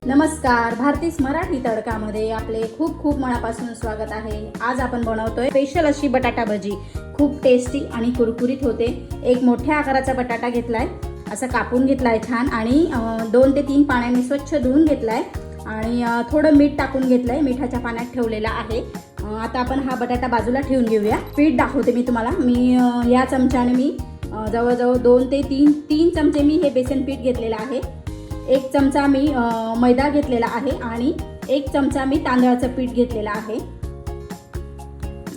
नमस्कार, भारतीस मराठी तडकामध्ये आपले खूप खूप मनापासून स्वागत आहे। आज आपण बनवतोय स्पेशल अशी बटाटा भजी। खूप टेस्टी आणि कुरकुरीत होते। एक मोठ्या आकाराचा बटाटा घेतलाय, असा कापून घेतलाय छान आणि 2 ते 3 पाण्याने स्वच्छ धुवून घेतलाय आणि थोडं मीठ टाकून घेतलंय, मिठाच्या पाण्यात ठेवलेला आहे। आता आपण हा बटाटा बाजूला ठेवून घेऊया। पीठ दाखवते मी तुम्हाला। मी या चमच्याने मी जवळजवळ 2 ते 3 चमचे मी हे बेसन पीठ घेतलेलं आहे। 1 चमचा मी मैदा घेतलेला आहे आणि 1 चमचा मी तांदळाचं पीठ घेतलेलं आहे।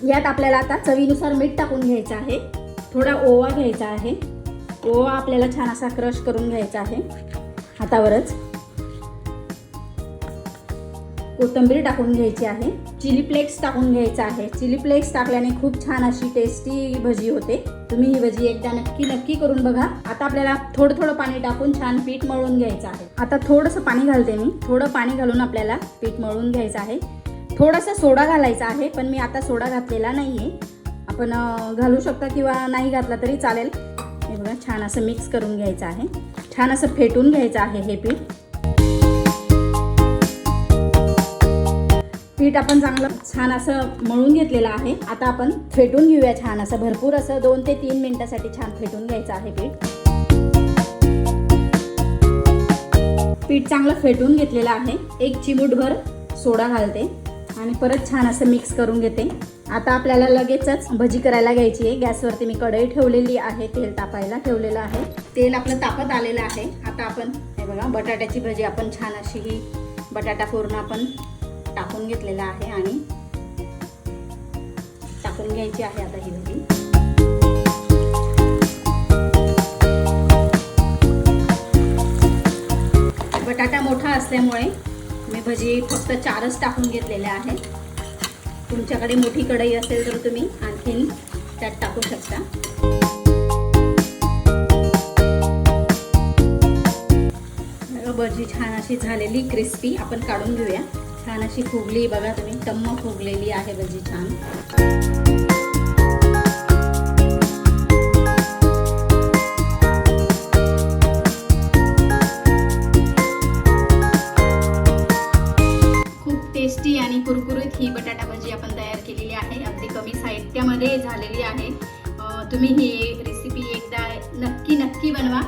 यात आपल्याला आता चवीनुसार मीठ टाकून घ्यायचं आहे। थोडा ओवा घ्यायचा आहे। ओवा आपल्याला छान असा क्रश करून घ्यायचा आहे हातावरच। कोथिंबीर टाकून घ्यायची आहे। चिली फ्लेक्स टाकून घ्यायचा आहे। चिली फ्लेक्स टाकल्याने खूप छान अशी टेस्टी भजी होते। तुम्ही ही भजी एकदा नक्की करून बघा। आता आपल्याला थोडं पाणी टाकून छान पीठ मळून घ्यायचं आहे। आता थोडंसं पाणी घालते मी। थोडं पाणी घालून आपल्याला पीठ मळून घ्यायचं आहे। थोडासा सोडा घालायचा आहे, पण मी आता सोडा घातलेला नाहीये। आपण घालू शकता किंवा नाही घातला तरी चालेल। हे बघा, छान असं मिक्स करून घ्यायचं आहे। छान असं फेटून घ्यायचं आहे हे पीठ। पीठ आपण चांगलं छान असं मळून घेतलेलं आहे। आता आपण फेटून घेऊया छान असं, भरपूर असं 2 ते 3 मिनिटांसाठी छान फेटून घ्यायचं आहे पीठ। पीठ चांगलं फेटून घेतलेलं आहे। 1 चिमूटभर सोडा घालते आणि परत छान असं मिक्स करून घेते। आता आपल्याला लगेचच भजी करायला घ्यायची आहे। गॅसवरती मी कढई ठेवलेली आहे, तेल तापायला ठेवलेलं आहे। तेल आपलं तापत आलेलं आहे। आता आपण हे बघा, बटाट्याची भजी आपण छान अशी ही बटाटा पूर्ण आपण टाकून घेतलेला आहे आणि टाकून घ्यायची आहे आता ही भजी। बटाटा मोठा असल्यामुळे मी भजी फक्त 4च टाकून घेतलेल्या आहेत। तुमच्याकडे मोठी कढई असेल तर तुम्ही आणखीन त्यात टाकू शकता। भजी छान अशी झालेली क्रिस्पी आपण काढून घेऊया। छान अशी फुगली बघा तुम्ही, टम्म फुगलेली आहे भजी छान। खूप टेस्टी आणि कुरकुरीत ही बटाटा भजी आपण तयार केलेली आहे। अगदी कमी साहित्यामध्ये झालेली आहे। तुम्ही ही रेसिपी एकदा नक्की बनवा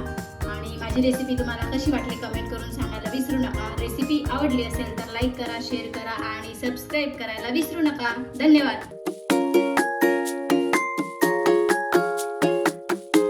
आणि माझी रेसिपी तुम्हाला कशी वाटली कमेंट करून सांगायला विसरू नका। रेसिपी आवडली असेल तर लाईक करा, शेअर करा आणि सबस्क्राईब करायला विसरू नका। धन्यवाद।